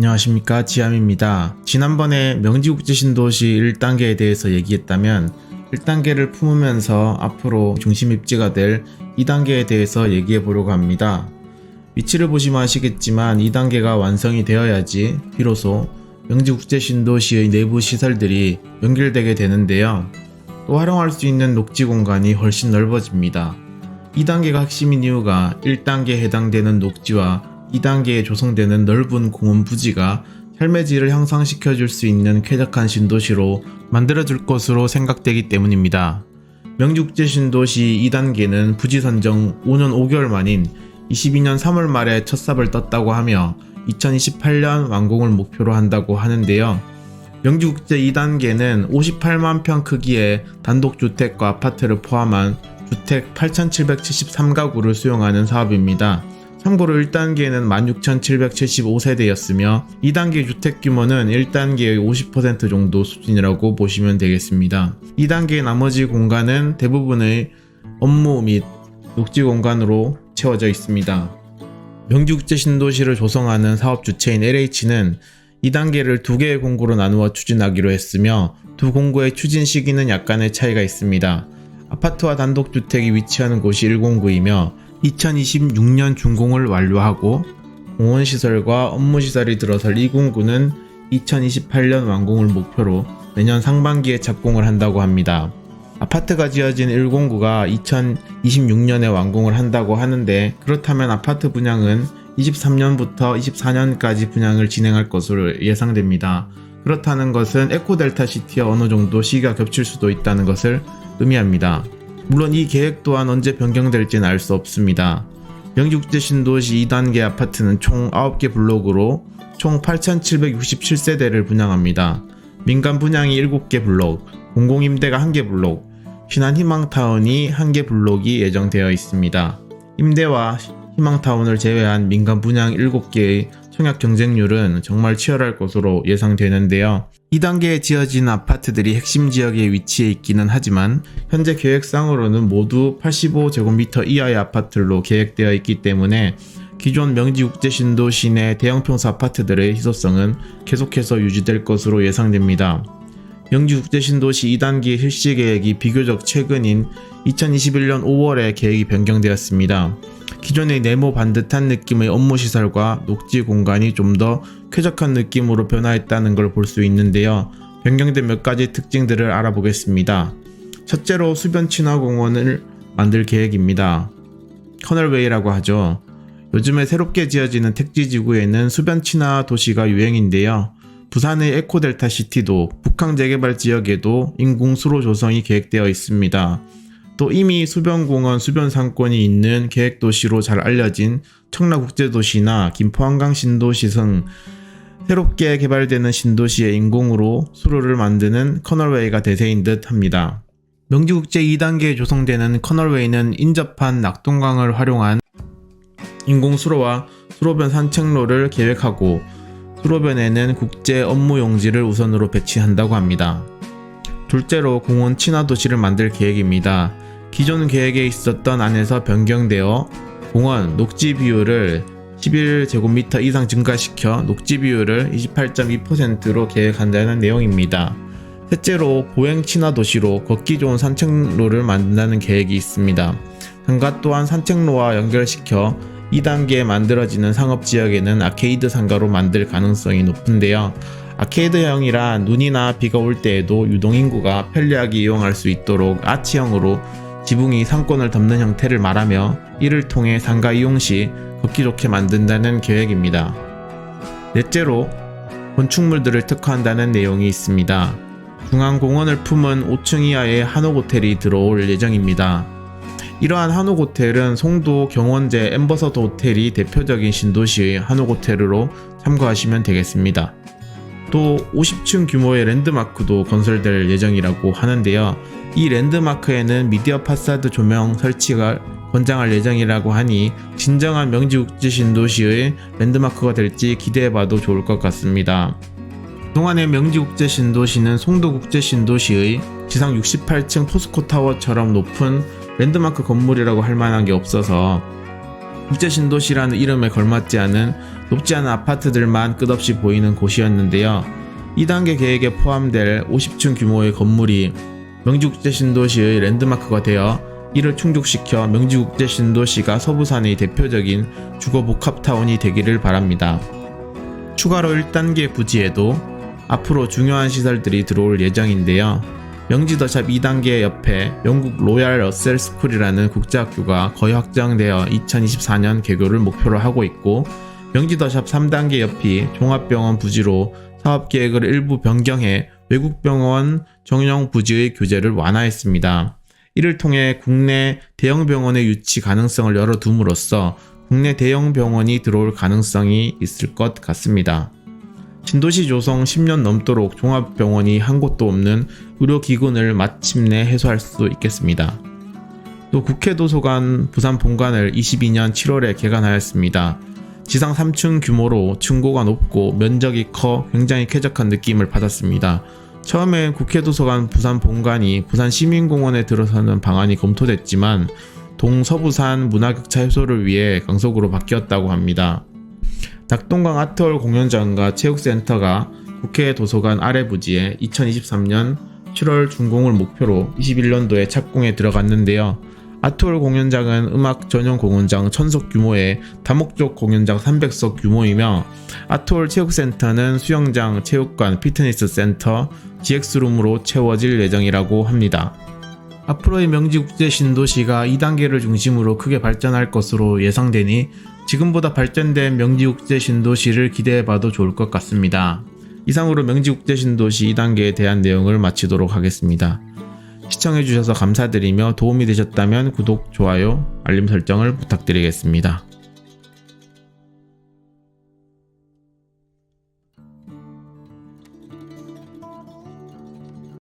안녕하십니까, 지암입니다. 지난번에 명지국제신도시 1단계에 대해서 얘기했다면 1단계를 품으면서 앞으로 중심 입지가 될 2단계에 대해서 얘기해 보려고 합니다. 위치를 보시면 아시겠지만 2단계가 완성이 되어야지 비로소 명지국제신도시의 내부 시설들이 연결되게 되는데요. 또 활용할 수 있는 녹지 공간이 훨씬 넓어집니다. 2단계가 핵심인 이유가 1단계에 해당되는 녹지와 2단계에 조성되는 넓은 공원 부지가 삶의 질을 향상시켜 줄 수 있는 쾌적한 신도시로 만들어질 것으로 생각되기 때문입니다. 명지국제신도시 2단계는 부지 선정 5년 5개월 만인 22년 3월 말에 첫 삽을 떴다고 하며 2028년 완공을 목표로 한다고 하는데요. 명지국제 2단계는 58만 평 크기의 단독주택과 아파트를 포함한 주택 8,773가구를 수용하는 사업입니다. 참고로 1단계는 16,775세대였으며 2단계 주택 규모는 1단계의 50% 정도 수준이라고 보시면 되겠습니다. 2단계의 나머지 공간은 대부분의 업무 및 녹지 공간으로 채워져 있습니다. 명지국제신도시를 조성하는 사업 주체인 LH는 2단계를 2개의 공고로 나누어 추진하기로 했으며 두 공고의 추진 시기는 약간의 차이가 있습니다. 아파트와 단독주택이 위치하는 곳이 1공구이며 2026년 준공을 완료하고 공원시설과 업무시설이 들어설 2공구는 2028년 완공을 목표로 내년 상반기에 착공을 한다고 합니다. 아파트가 지어진 1공구가 2026년에 완공을 한다고 하는데, 그렇다면 아파트 분양은 23년부터 24년까지 분양을 진행할 것으로 예상됩니다. 그렇다는 것은 에코델타시티와 어느 정도 시기가 겹칠 수도 있다는 것을 의미합니다. 물론 이 계획 또한 언제 변경될지는 알 수 없습니다. 명지국제신도시 2단계 아파트는 총 9개 블록으로 총 8,767세대를 분양합니다. 민간 분양이 7개 블록, 공공임대가 1개 블록, 신한희망타운이 1개 블록이 예정되어 있습니다. 임대와 희망타운을 제외한 민간 분양 7개의 청약 경쟁률은 정말 치열할 것으로 예상되는데요. 2단계에 지어진 아파트들이 핵심 지역에 위치해 있기는 하지만 현재 계획상으로는 모두 85제곱미터 이하의 아파트로 계획되어 있기 때문에 기존 명지국제신도시 내 대형평수 아파트들의 희소성은 계속해서 유지될 것으로 예상됩니다. 명지국제신도시 2단계 실시 계획이 비교적 최근인 2021년 5월에 계획이 변경되었습니다. 기존의 네모 반듯한 느낌의 업무시설과 녹지 공간이 좀 더 쾌적한 느낌으로 변화했다는 걸 볼 수 있는데요. 변경된 몇 가지 특징들을 알아보겠습니다. 첫째로 수변 친화 공원을 만들 계획입니다. 커널웨이라고 하죠. 요즘에 새롭게 지어지는 택지지구에는 수변 친화 도시가 유행인데요. 부산의 에코델타시티도 북항 재개발 지역에도 인공수로 조성이 계획되어 있습니다. 또 이미 수변공원, 수변상권이 있는 계획도시로 잘 알려진 청라국제도시나 김포한강신도시 등 새롭게 개발되는 신도시의 인공으로 수로를 만드는 커널웨이가 대세인 듯 합니다. 명지국제 2단계에 조성되는 커널웨이는 인접한 낙동강을 활용한 인공수로와 수로변 산책로를 계획하고 수로변에는 국제 업무 용지를 우선으로 배치한다고 합니다. 둘째로 공원 친화도시를 만들 계획입니다. 기존 계획에 있었던 안에서 변경되어 공원 녹지 비율을 11제곱미터 이상 증가시켜 녹지 비율을 28.2%로 계획한다는 내용입니다. 셋째로 보행 친화도시로 걷기 좋은 산책로를 만든다는 계획이 있습니다. 상가 또한 산책로와 연결시켜 2단계에 만들어지는 상업지역에는 아케이드 상가로 만들 가능성이 높은데요. 아케이드형이란 눈이나 비가 올 때에도 유동인구가 편리하게 이용할 수 있도록 아치형으로 지붕이 상권을 덮는 형태를 말하며 이를 통해 상가 이용 시 걷기 좋게 만든다는 계획입니다. 넷째로 건축물들을 특화한다는 내용이 있습니다. 중앙공원을 품은 5층 이하의 한옥호텔이 들어올 예정입니다. 이러한 한옥호텔은 송도 경원제 엠버서더 호텔이 대표적인 신도시의 한옥호텔로 참고하시면 되겠습니다. 또 50층 규모의 랜드마크도 건설될 예정이라고 하는데요. 이 랜드마크에는 미디어 파사드 조명 설치가 권장할 예정이라고 하니 진정한 명지국제신도시의 랜드마크가 될지 기대해봐도 좋을 것 같습니다. 그동안의 명지국제신도시는 송도국제신도시의 지상 68층 포스코타워처럼 높은 랜드마크 건물이라고 할 만한 게 없어서 국제신도시라는 이름에 걸맞지 않은 높지 않은 아파트들만 끝없이 보이는 곳이었는데요. 2단계 계획에 포함될 50층 규모의 건물이 명지국제신도시의 랜드마크가 되어 이를 충족시켜 명지국제신도시가 서부산의 대표적인 주거복합타운이 되기를 바랍니다. 추가로 1단계 부지에도 앞으로 중요한 시설들이 들어올 예정인데요. 명지더샵 2단계 옆에 영국 로얄 러셀 스쿨이라는 국제학교가 거의 확정되어 2024년 개교를 목표로 하고 있고, 명지더샵 3단계 옆이 종합병원 부지로 사업계획을 일부 변경해 외국병원 전용 부지의 규제를 완화했습니다. 이를 통해 국내 대형병원의 유치 가능성을 열어둠으로써 국내 대형병원이 들어올 가능성이 있을 것 같습니다. 신도시 조성 10년 넘도록 종합병원이 한 곳도 없는 의료기근을 마침내 해소할 수 있겠습니다. 또 국회도서관 부산 본관을 22년 7월에 개관하였습니다. 지상 3층 규모로 층고가 높고 면적이 커 굉장히 쾌적한 느낌을 받았습니다. 처음엔 국회도서관 부산 본관이 부산시민공원에 들어서는 방안이 검토됐지만 동서부산 문화격차 해소를 위해 강속으로 바뀌었다고 합니다. 낙동강 아트홀 공연장과 체육센터가 국회 도서관 아래 부지에 2023년 7월 준공을 목표로 21년도에 착공에 들어갔는데요. 아트홀 공연장은 음악 전용 공연장 1000석 규모의 다목적 공연장 300석 규모이며, 아트홀 체육센터는 수영장, 체육관, 피트니스 센터, GX룸으로 채워질 예정이라고 합니다. 앞으로의 명지국제신도시가 2단계를 중심으로 크게 발전할 것으로 예상되니 지금보다 발전된 명지국제신도시를 기대해봐도 좋을 것 같습니다. 이상으로 명지국제신도시 2단계에 대한 내용을 마치도록 하겠습니다. 시청해주셔서 감사드리며 도움이 되셨다면 구독, 좋아요, 알림 설정을 부탁드리겠습니다.